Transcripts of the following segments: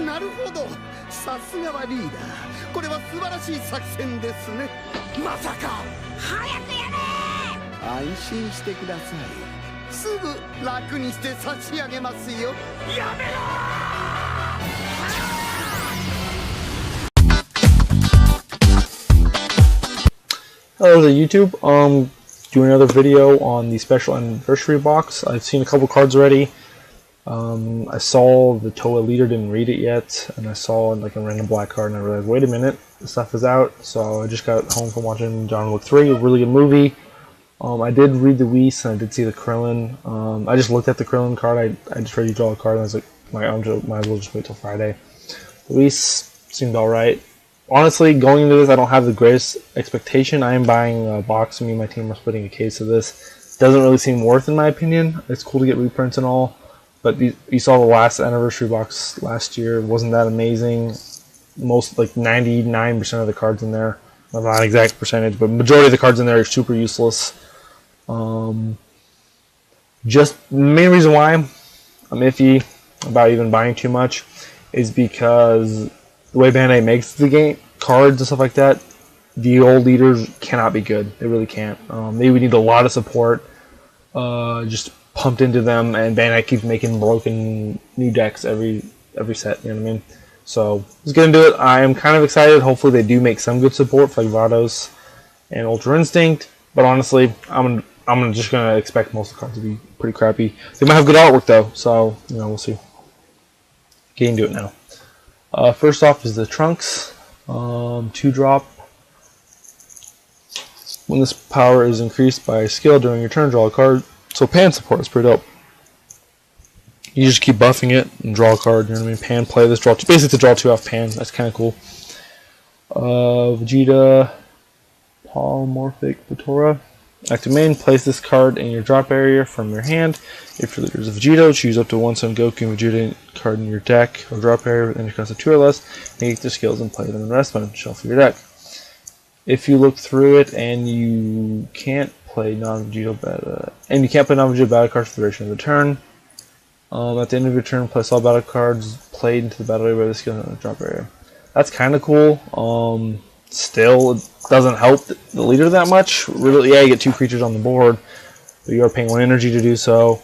なるほど、さすがはリーダー。これは素晴らしい作戦ですね。まさか。早くやれ。安心してください。すぐ楽にして差し上げますよ。やめろ。Hello there YouTube, doing another video on the special anniversary box. I've seen a couple cards already. I saw the ToooBananas leader, didn't read it yet, and I saw like a random black card and I realized, wait a minute, the stuff is out. So I just got home from watching John Wick 3, a really good movie. I did read the Whis and I did see the Krillin. I just looked at the Krillin card, I just read you draw a card and I was like, might as well just wait till Friday. The Whis seemed alright. Honestly, going into this, I don't have the greatest expectation. I am buying a box. Me and my team are splitting a case of this. Doesn't really seem worth, in my opinion. It's cool to get reprints and all, but you saw the last anniversary box last year. It wasn't that amazing. Most, like 99% of the cards in there, well, not an exact percentage, but majority of the cards in there are super useless. Just the main reason why I'm iffy about even buying too much is because the way Bandai makes the game, cards and stuff like that, the old leaders cannot be good. They really can't. They would need a lot of support just pumped into them, and Bandai keeps making broken new decks every set, you know what I mean? So, let's get into it. I am kind of excited. Hopefully they do make some good support for like Vados and Ultra Instinct, but honestly, I'm just going to expect most of the cards to be pretty crappy. They might have good artwork though, so, you know, we'll see. Getting to it now. First off is the Trunks, 2-drop. When this power is increased by a skill during your turn, draw a card. So Pan support is pretty dope. You just keep buffing it and draw a card, you know what I mean? Pan play this, draw two, basically to draw 2 off Pan. That's kind of cool. Vegeta, Polymorphic Batora. Active main, place this card in your drop area from your hand. If your leader is a Vegeta, choose up to one Son Goku and Vegeta card in your deck or drop area with any cost of 2 or less. Negate their skills and play them in the rest mode. Shuffle your deck. If you look through it and you can't play non-Vegeta battle cards for the duration of the turn, at the end of your turn, place all battle cards played into the battle area by the skill in the drop area. That's kind of cool. Still, it doesn't help the leader that much. Really, yeah, you get 2 creatures on the board, but you are paying 1 energy to do so.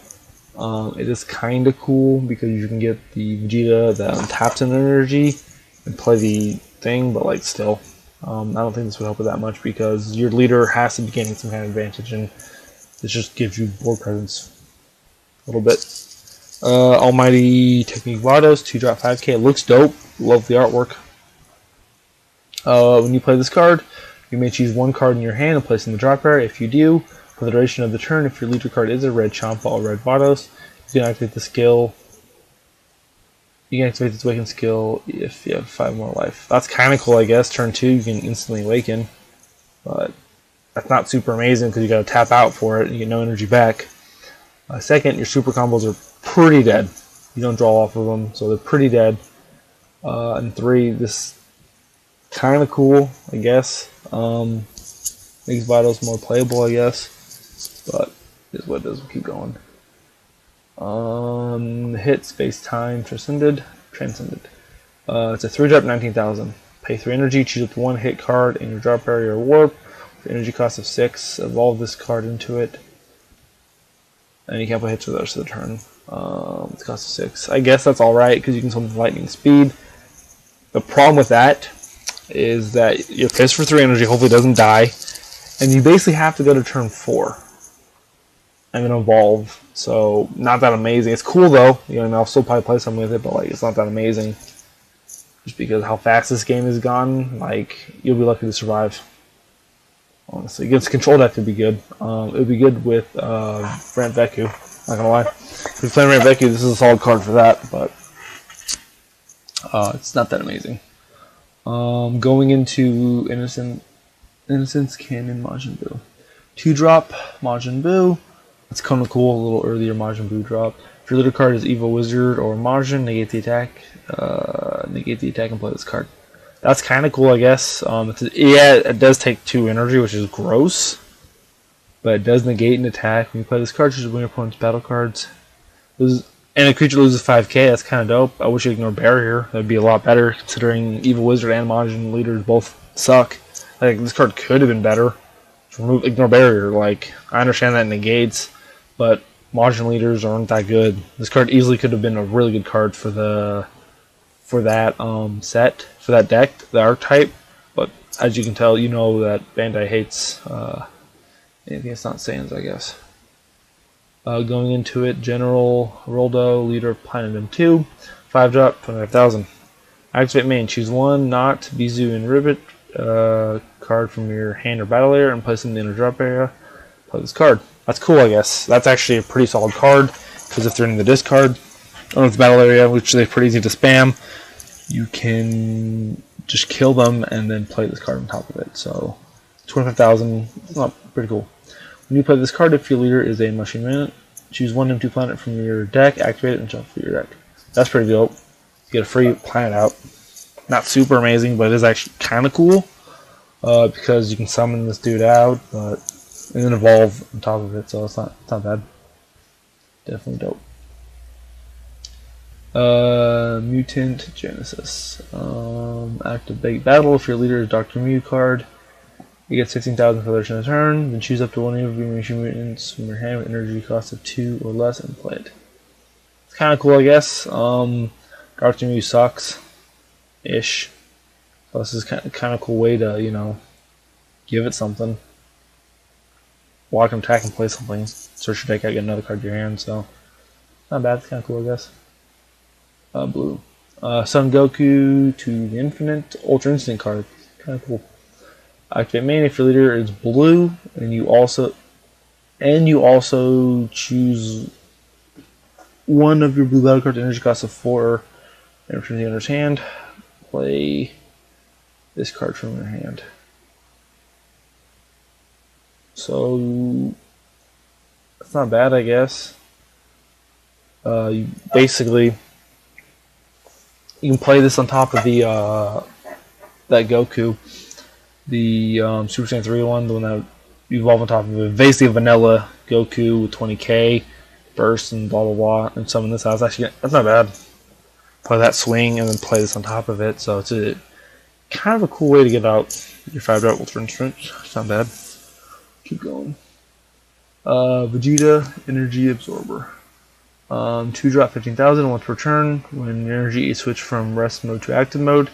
It is kind of cool because you can get the Vegeta that taps an energy and play the thing, but like still, I don't think this would help it that much because your leader has to be gaining some kind of advantage, and this just gives you board presence a little bit. Almighty Technique Vados, 2-drop 5k. It looks dope. Love the artwork. When you play this card, you may choose 1 card in your hand and place in the drop area. If you do, for the duration of the turn, if your leader card is a red Champa or red Vados, you can activate the skill. You can activate this Awaken skill if you have 5 more life. That's kind of cool, I guess. Turn 2, you can instantly awaken, but that's not super amazing because you got to tap out for it. You get no energy back. Second, your super combos are pretty dead. You don't draw off of them, so they're pretty dead. And 3, this kind of cool, I guess. Makes Vados more playable, I guess. But is what it is. We'll keep going. Hit space time transcended. It's a 3-drop 19,000. Pay 3 energy. Choose up to 1 hit card in your drop area or warp. For energy cost of 6. Evolve this card into it. And you can't put hits for the rest of the turn. It's cost of 6. I guess that's alright because you can summon lightning speed. The problem with that is that you're pissed for 3 energy, hopefully it doesn't die, and you basically have to go to turn 4 and then evolve. So not that amazing. It's cool though, you know, and I'll still probably play something with it, but like it's not that amazing. Just because how fast this game is gone, like you'll be lucky to survive. Honestly, against control deck would be good. It would be good with Rant Veku. Not gonna lie, if you're playing Rant Veku, this is a solid card for that, but it's not that amazing. Going into Innocence Canon Majin Buu. 2-drop Majin Buu. It's kind of cool, a little earlier Majin Buu drop. If your leader card is Evil Wizard or Majin, negate the attack and play this card. That's kind of cool, I guess. Yeah, it does take 2 energy, which is gross. But it does negate an attack. When you play this card, choose one of your opponent's battle cards. And a creature loses 5k, that's kind of dope. I wish you ignored Barrier. That'd be a lot better, considering Evil Wizard and Margin Leaders both suck. Like, this card could have been better. Remove Ignore Barrier. Like, I understand that negates, but Margin Leaders aren't that good. This card easily could have been a really good card for that set, for that deck, the archetype. But as you can tell, you know that Bandai hates anything that's not Sands, I guess. Going into it, General Roldo, Leader of Planet M2, 5-drop, 25,000. Activate main, choose one, Not, Bizu, and Ribbit card from your hand or battle area and place it in the inner drop area. Play this card. That's cool, I guess. That's actually a pretty solid card, because if they're in the discard or the battle area, which they're pretty easy to spam, you can just kill them and then play this card on top of it. So 25,000, pretty cool. When you play this card, if your leader is a mushroom minute, choose one M2 planet from your deck, activate it, and shuffle your deck. That's pretty dope. You get a free planet out. Not super amazing, but it is actually kind of cool, because you can summon this dude out, but and then evolve on top of it, so it's not bad. Definitely dope. Mutant Genesis. Active Big Battle. If your leader is Dr. Mew card, you get 16,000 for their turn. Then choose up to one of your mutants from your hand with energy cost of 2 or less and play it. It's kind of cool, I guess. Dr. Mew sucks, ish. So this is kind of cool way to, you know, give it something. Walk him, attack, and play something. Search your deck out, get another card to your hand. So not bad. It's kind of cool, I guess. Blue. Son Goku to the Infinite. Ultra Instinct card. Kind of cool. Activate main if your leader is blue, and you also choose one of your blue battle cards energy cost of 4 and return the owner's hand. Play this card from your hand. So it's not bad, I guess. You basically, you can play this on top of the that Goku, the Super Saiyan 3 one, the one that you evolve on top of it. Basically, a vanilla Goku with 20k burst and blah blah blah, and summon this out. That's not bad. Play that swing and then play this on top of it. So it's a kind of a cool way to get out your 5-drop Ultra Instinct. It's not bad. Keep going. Vegeta Energy Absorber. 2-drop 15,000 once per turn. When energy is switched from rest mode to active mode,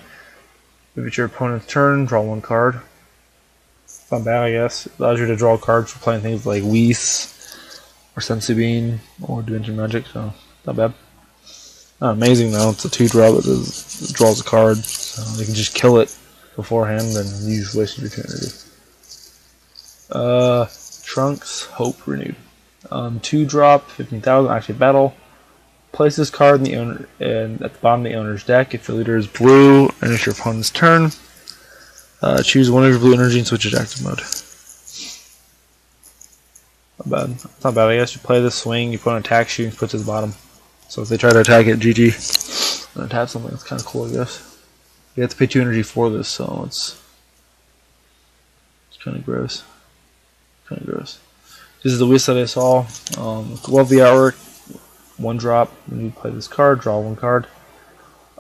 if it's your opponent's turn, draw one card. It's not bad, I guess. It allows you to draw cards for playing things like Whis or Senzu Bean or Dimension Magic, so not bad. Not amazing though. It's a 2-drop that draws a card, so you can just kill it beforehand and you just wasted your 2 energy. Trunks Hope Renewed. 2-drop 15,000 active battle. Place this card in the owner and at the bottom of the owner's deck. If your leader is blue and it's your opponent's turn, choose one of your blue energy and switch it to active mode. Not bad. It's not bad, I guess. You play this swing, your opponent attacks you and puts it at the bottom. So if they try to attack it, GG. And attack something, that's kind of cool, I guess. You have to pay 2 energy for this, so it's kind of gross. This is the Whis that I saw. Love the artwork. 1-drop. When you play this card, draw 1 card.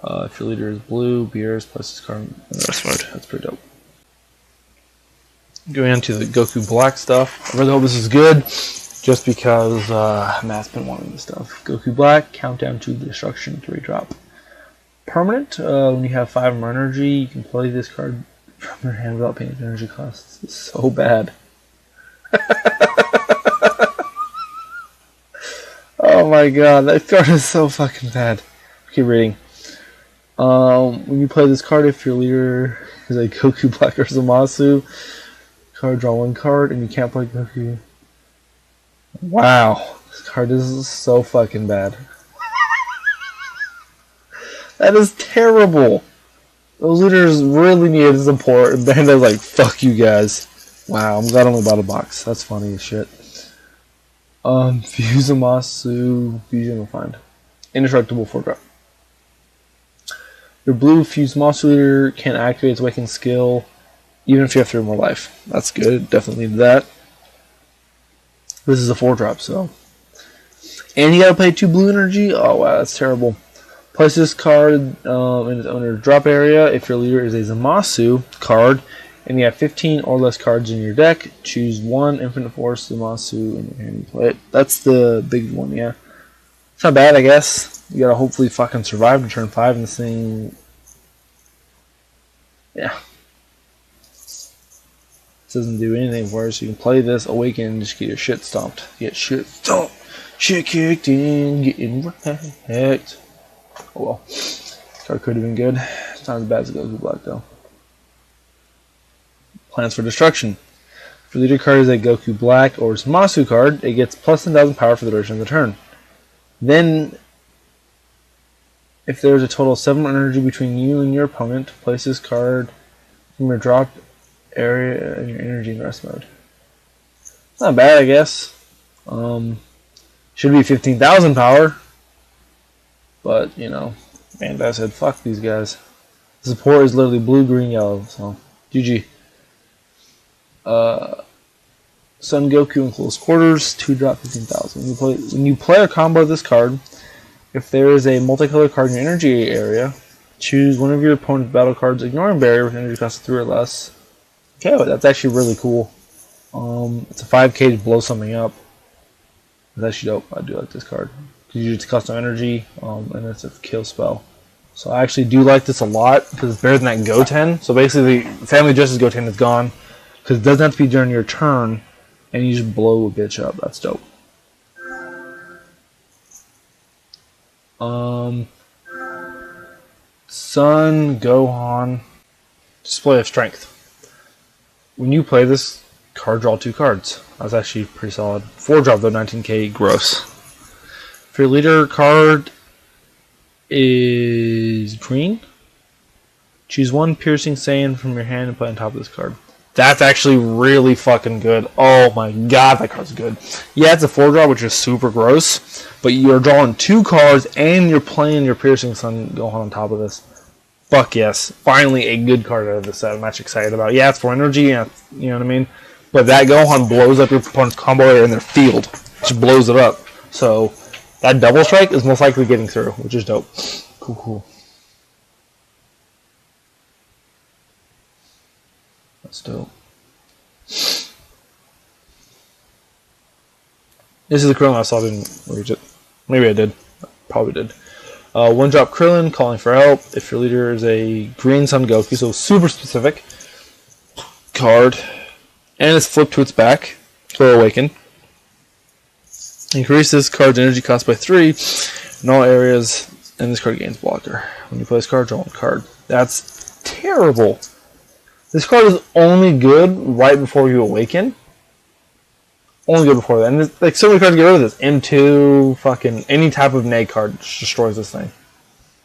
If your leader is blue, Beers, place this card in the rest mode. That's pretty dope. Going into the Goku Black stuff. I really hope this is good, just because Matt's been wanting this stuff. Goku Black, Countdown to Destruction, 3-drop. Permanent. When you have 5 more energy, you can play this card from your hand without paying energy costs. It's so bad. Oh my god, that card is so fucking bad. Keep reading. When you play this card, if your leader is a Goku Black or Zamasu card, draw 1 card, and you can't play Goku. Wow, this card is so fucking bad. That is terrible. Those leaders really needed support, and Bandai's like, fuck you guys. Wow, I'm glad I only bought a box. That's funny as shit. Fusamasu, Fusion Refined. Indestructible 4-drop. Your blue Fusamasu leader can activate its Awakening skill even if you have 3 more life. That's good, definitely need that. This is a 4-drop, so And you gotta pay 2 blue energy? Oh wow, that's terrible. Place this card in its owner's drop area. If your leader is a Zamasu card, and you have 15 or less cards in your deck, choose 1 Infinite Force Zamasu in your hand and play it. That's the big one, yeah. It's not bad, I guess. You gotta hopefully fucking survive to turn 5 in this thing. Yeah. This doesn't do anything for us. You can play this, awaken, and just get your shit stomped. Get shit stomped. Shit kicked in, getting wrecked. Oh well. Card could have been good. It's not as bad as Goku Black though. Plans for destruction. If your leader card is a Goku Black or Zamasu card, it gets plus 10,000 power for the duration of the turn. Then, if there is a total of 7 energy between you and your opponent, place this card from your drop area in your energy and rest mode. It's not bad, I guess. Should be 15,000 power. But, you know, Bandai said, fuck these guys. The support is literally blue, green, yellow. So, GG. Sun Goku in close quarters, 2-drop 15,000. When you play a combo of this card, if there is a multicolored card in your energy area, choose one of your opponent's battle cards, ignoring barrier with energy cost of 3 or less. Okay, well, that's actually really cool. It's a 5k to blow something up. It's actually dope. I do like this card. Because you use custom energy, and it's a kill spell. So I actually do like this a lot, because it's better than that Goten. So basically, the Family Justice Goten is gone, because it doesn't have to be during your turn, and you just blow a bitch up. That's dope. Sun Gohan. Display of Strength. When you play this card, draw 2 cards. That's actually pretty solid. 4-drop though, 19k gross. If your leader card is green, choose 1 Piercing Saiyan from your hand and play on top of this card. That's actually really fucking good. Oh my god, that card's good. Yeah, it's a 4-drop, which is super gross, but you're drawing 2 cards and you're playing your Piercing Sun Gohan on top of this. Fuck yes. Finally a good card out of this set I'm actually excited about. Yeah, it's for energy, yeah, you know what I mean? But that Gohan blows up your opponent's combo area in their field. Just blows it up. So, that double strike is most likely getting through, which is dope. Cool, cool. That's dope. This is the Krillin I saw. I didn't reach it. Maybe I did. Probably did. 1-drop Krillin, calling for help. If your leader is a green Sun Goku, so super specific card, and it's flipped to its back for Awaken. Increase this card's energy cost by 3 in all areas, and this card gains blocker. When you play this card, draw 1 card. That's terrible. This card is only good right before you awaken. Only good before that. And like so many cards get rid of this. M2, fucking any type of neg card just destroys this thing.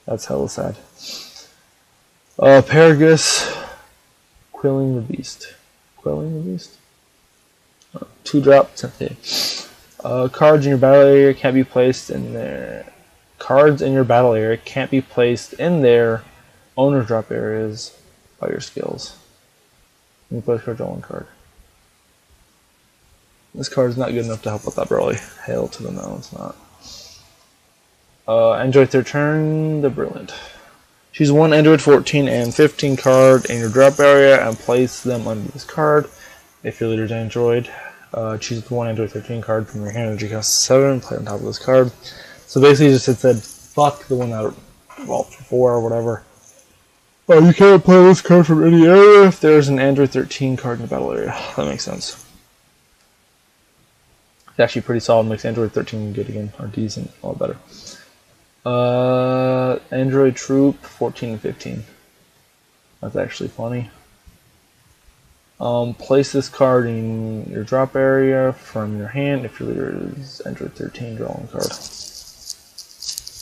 That's hella sad. Paragus, Quelling the Beast. Quelling the Beast? 2-drop, 10k. Cards in your battle area can't be placed in there. Cards in your battle area can't be placed in their owner's drop areas by your skills. When you play this card, draw 1 card. This card is not good enough to help with that Broly. Hail to the no, it's not. Android third turn, the Brilliant. Choose 1 Android 14 and 15 card in your drop area and place them under this card. If your leader is Android, choose 1 Android 13 card from your hand, energy cost 7, and play on top of this card. So basically, just it said, fuck the one that evolved for 4 or whatever. You can't play this card from any area if there's an Android 13 card in the battle area. That makes sense. It's actually pretty solid, makes Android 13 good again, or decent, a lot better. Android Troop 14 and 15. That's actually funny. Place this card in your drop area from your hand. If your leader is Android 13, draw 1 card.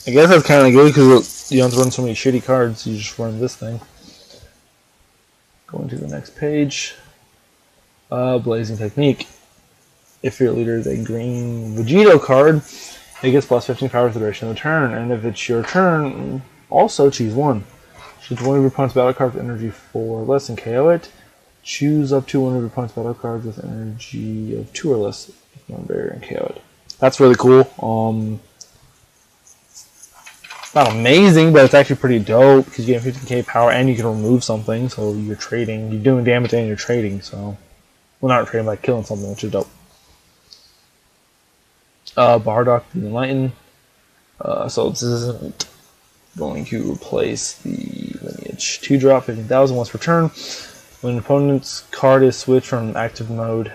I guess that's kind of good because you don't have to run so many shitty cards, you just run this thing. Going to the next page. Blazing Technique. If your leader is a green Vegito card, it gets plus 15 power for the duration of the turn. And if it's your turn, also choose 1. Choose 1 of your opponent's battle cards with energy 4 or less and KO it. Choose up to 1 of your opponent's battle cards with energy of 2 or less, if non barrier, and KO it. That's really cool. Not amazing, but it's actually pretty dope because you get 15k power and you can remove something. So you're trading, you're doing damage and you're trading. So, well, not trading, like killing something, which is dope. Bardock the Enlightened. So this isn't going to replace the lineage. 2-drop, 15,000 once per turn. When an opponent's card is switched from active mode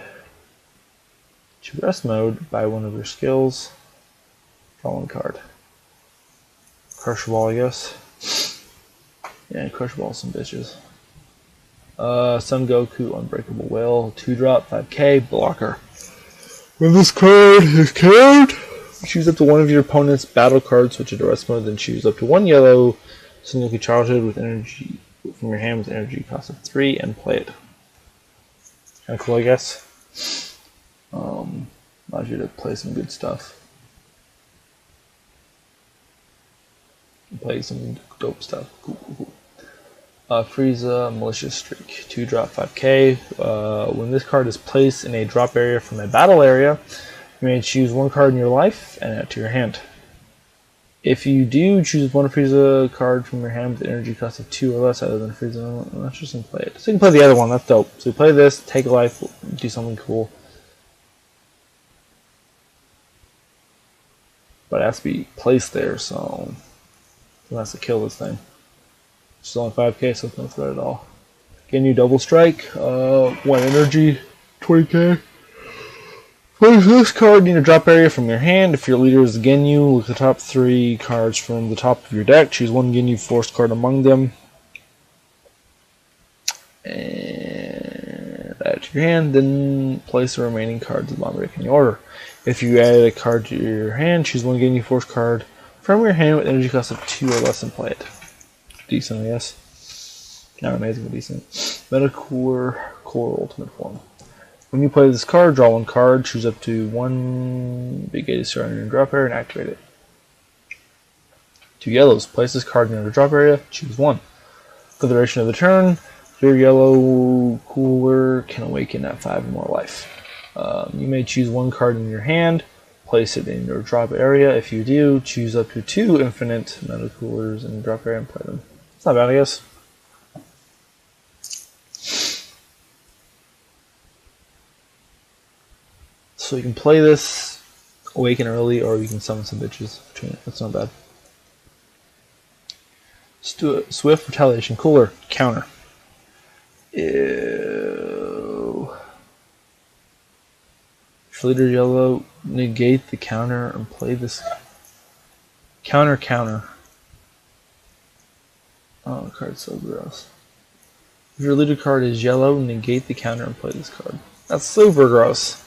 to rest mode by one of your skills, draw one card. Crush Ball, I guess. Yeah, Crush Ball some bitches. Sun Goku, Unbreakable Will, 2-drop, 5k, blocker. When this card is killed, choose up to one of your opponent's battle cards, switch it to rest mode, then choose up to one yellow Sun Goku childhood with energy from your hand with energy cost of 3 and play it. Kinda cool, I guess. Allows you to play some good stuff. Play some dope stuff. Cool. Frieza, Malicious Streak, 2-drop, 5k. When this card is placed in a drop area from a battle area, you may choose one card in your life and add it to your hand. If you do, choose one Frieza card from your hand with energy cost of 2 or less other than Frieza. Let's just play it. So you can play the other one, that's dope. So you play this, take a life, do something cool. But it has to be placed there, so it has to kill this thing. It's only 5k, so it's no threat at all. Get a new double strike, 1 energy, 20k. Place this card in your drop area from your hand. If your leader is Ginyu, look at the top 3 cards from the top of your deck. Choose one Ginyu force card among them. And add it to your hand, then place the remaining cards in non-breaking order. If you added a card to your hand, choose one Ginyu force card from your hand with energy cost of 2 or less and play it. Decent, I guess. Not amazing, but decent. Metacooler Core Ultimate Form. When you play this card, draw one card, choose up to one big 80 star in your drop area and activate it. 2 yellows. Place this card in your drop area, choose one. For the duration of the turn, your yellow cooler can awaken at 5 or more life. You may choose one card in your hand, place it in your drop area. If you do, choose up to 2 infinite meta coolers in your drop area and play them. It's not bad, I guess. So you can play this, awaken early, or you can summon some bitches between it. That's not bad. Let's do it. Swift Retaliation Cooler. Counter. Ew. Leader yellow, negate the counter and play this. Counter. Oh, the card's so gross. If your leader card is yellow, negate the counter and play this card. That's super gross.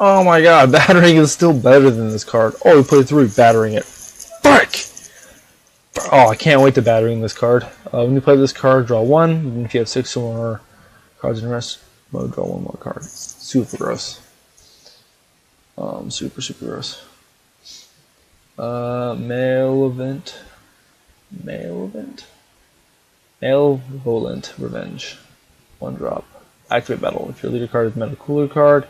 Oh my god, battering is still better than this card. Oh, we played through battering it. Frick! Oh, I can't wait to battering this card. When you play this card, draw 1. And if you have 6 or more cards in rest mode, draw 1 more card. Super gross. Super gross. Malevolent Revenge. 1 drop. Activate battle. If your leader card is a Meta Cooler card,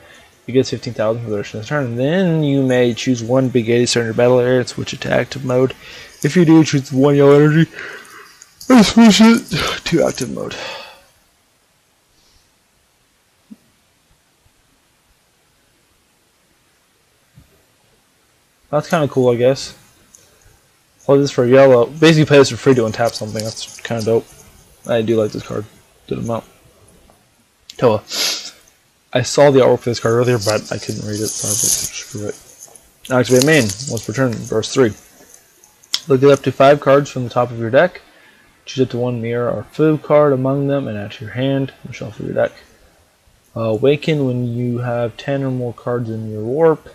you get 15,000 for the rest of the turn. Then you may choose one big 80 star in your battle area and switch it to active mode. If you do, choose 1 yellow energy and switch it to active mode. That's kind of cool, I guess. Play this for yellow. Basically, play this for free to untap something. That's kind of dope. I do like this card. Good amount. Toa. I saw the artwork for this card earlier, but I couldn't read it, so I just screw it. Activate main. Once per turn. Burst 3. Look at up to 5 cards from the top of your deck. Choose up to 1 mirror or food card among them and add to your hand and shuffle your deck. Awaken when you have 10 or more cards in your warp.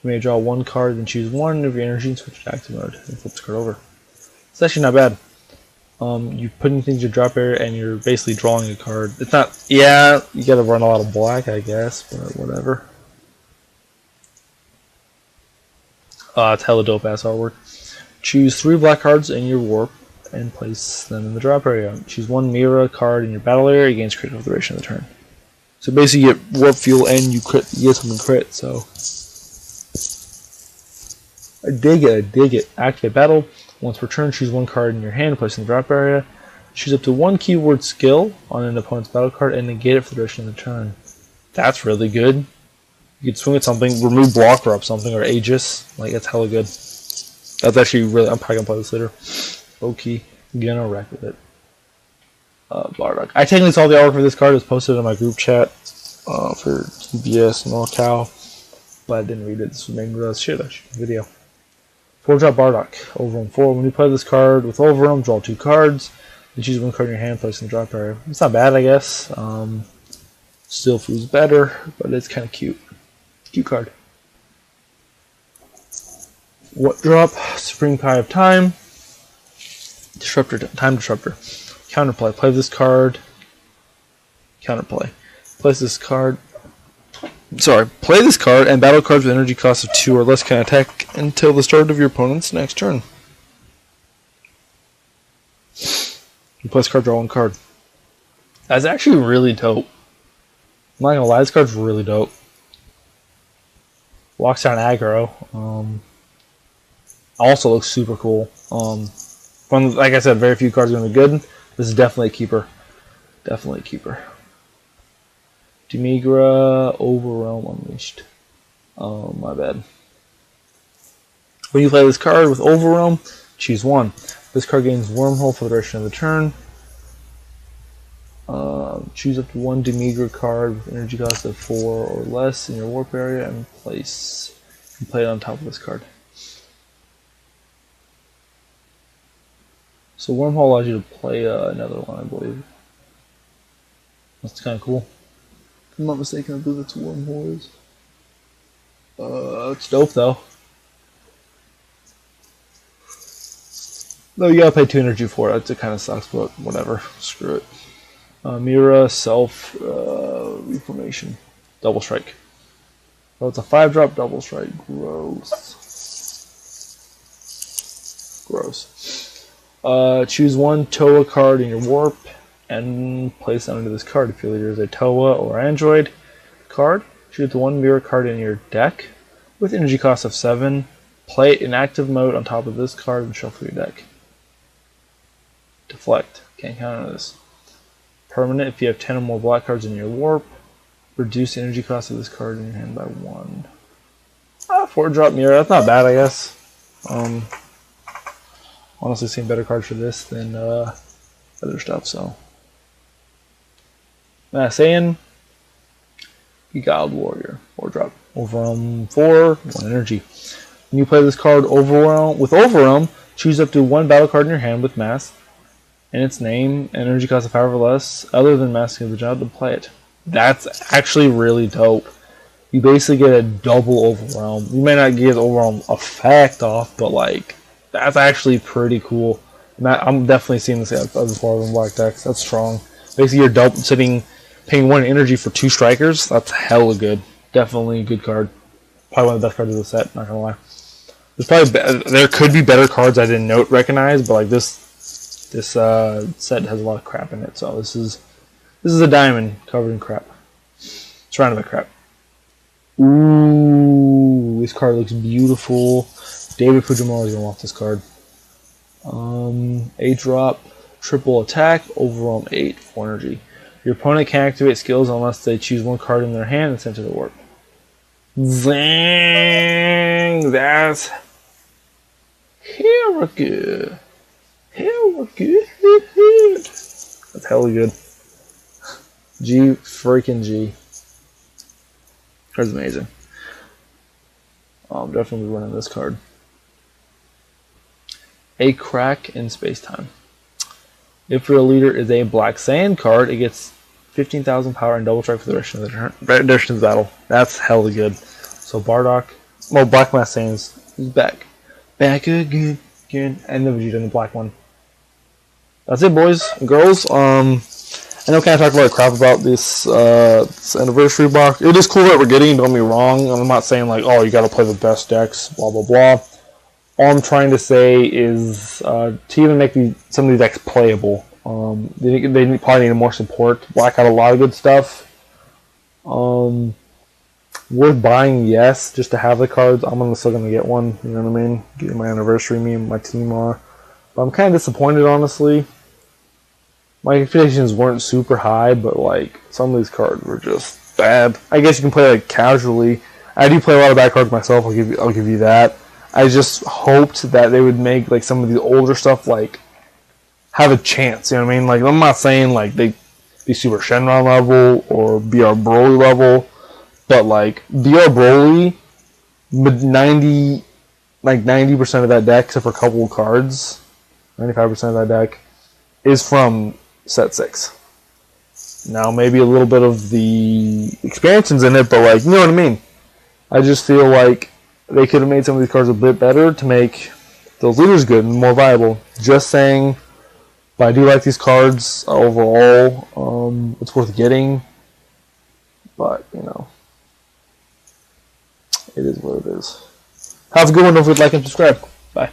You may draw 1 card and choose 1 of your energy and switch to active mode and flip the card over. It's actually not bad. You're putting things in your drop area and you're basically drawing a card. It's not, yeah, you gotta run a lot of black, I guess, but whatever. It's hella dope ass artwork. Choose 3 black cards in your warp and place them in the drop area. Choose 1 Mira card in your battle area, you gain crit for the duration of the turn. So basically you get warp fuel and you get something crit, so I dig it, I dig it. Activate battle. Once per turn, choose one card in your hand, place in the drop area. Choose up to one keyword skill on an opponent's battle card and negate it for the duration of the turn. That's really good. You could swing at something, remove blocker up something, or Aegis. Like, that's hella good. That's actually really, I'm probably gonna play this later. Okay, gonna wreck with it. Bardock. I technically saw the artwork for this card. It was posted in my group chat for DBS NorCal, but I didn't read it. This was made me realize shit, actually, video. 4-drop Bardock. Overwhelm 4. When you play this card with Overwhelm, draw 2 cards. You choose one card in your hand, place in the drop area. It's not bad, I guess. Still feels better, but it's kind of cute. Cute card. What drop? Supreme Kai of Time. Disruptor. Time Disruptor. Counterplay. Play this card. Counterplay. Place this card. Sorry. Play this card and battle cards with energy cost of 2 or less can attack until the start of your opponent's next turn. You place card, draw 1 card. That's actually really dope. I'm not gonna lie, this card's really dope. Walks down aggro. Also looks super cool. From, like I said, very few cards are gonna be good. This is definitely a keeper. Definitely a keeper. Demigra, Overwhelm Unleashed. Oh, my bad. When you play this card with Overwhelm, choose 1. This card gains Wormhole for the duration of the turn. Choose up to 1 Demigra card with energy cost of 4 or less in your warp area and place. You play it on top of this card. So Wormhole allows you to play another one, I believe. That's kind of cool. If I'm not mistaken, I believe that's what Wormhole is. It's dope though. Though you gotta pay 2 energy for it. It kind of sucks, but whatever. Screw it. Mira, Self, Reformation. Double Strike. Oh, it's a 5-drop Double Strike. Gross. Gross. Choose 1 Toa card in your warp and place it under this card. If your leader is a Toa or Android card, choose the 1 Mirror card in your deck with energy cost of 7. Play it in active mode on top of this card and shuffle your deck. Deflect. Can't count on this. Permanent. If you have 10 or more black cards in your warp, reduce the energy cost of this card in your hand by 1. 4-drop Mirror. That's not bad, I guess. Honestly, seen better cards for this than other stuff. So, saying, Beguiled Warrior. 4-drop. Overwhelm 4. 1 energy. When you play this card with Overwhelm, choose up to 1 battle card in your hand with Mass and its name, energy cost of 5 or less, other than masking the job to play it. That's actually really dope. You basically get a double Overwhelm. You may not get Overwhelm effect off, but like, that's actually pretty cool. I'm definitely seeing this as far as in black decks. That's strong. Basically, you're paying 1 energy for 2 strikers. That's hella good. Definitely a good card. Probably one of the best cards of the set. Not gonna lie. There could be better cards I didn't recognize, but like this set has a lot of crap in it. So this is a diamond covered in crap. Surrounded by crap. Ooh, this card looks beautiful. David Fujimura is gonna want this card. 8-drop, triple attack, Overwhelm 8, 4 energy. Your opponent can activate skills unless they choose 1 card in their hand and send it to the warp. Zang! That's hella good. Hella good. That's hella good. G freaking G. Card's amazing. I'm definitely running this card. A Crack in Space-Time. If your leader is a Black Sand card, it gets 15,000 power and double strike for the duration of the battle. That's hella good. So Bardock, well, Black Mass Sands is back. Back again. And the Vegeta in the black one. That's it, boys and girls. I know I kind of talked a lot of crap about this anniversary box. It is cool that we're getting, don't get me wrong. I'm not saying like, oh, you got to play the best decks, blah, blah, blah. All I'm trying to say is to even make some of these decks playable, they probably need more support. Black had a lot of good stuff. Worth buying, yes, just to have the cards. I'm still gonna get one. You know what I mean? Get my anniversary. Me and my team are. But I'm kind of disappointed, honestly. My expectations weren't super high, but like some of these cards were just bad. I guess you can play like casually. I do play a lot of bad cards myself. I'll give you that. I just hoped that they would make like some of the older stuff like have a chance. You know what I mean? Like I'm not saying like they be Super Shenron level or BR Broly level. But like BR Broly, 90% of that deck, except for a couple of cards, 95% of that deck is from set 6. Now maybe a little bit of the expansions in it, but like you know what I mean. I just feel like they could have made some of these cards a bit better to make those leaders good and more viable. Just saying, but I do like these cards overall. It's worth getting, but you know. It is what it is. Have a good one. Don't forget to like and subscribe. Bye.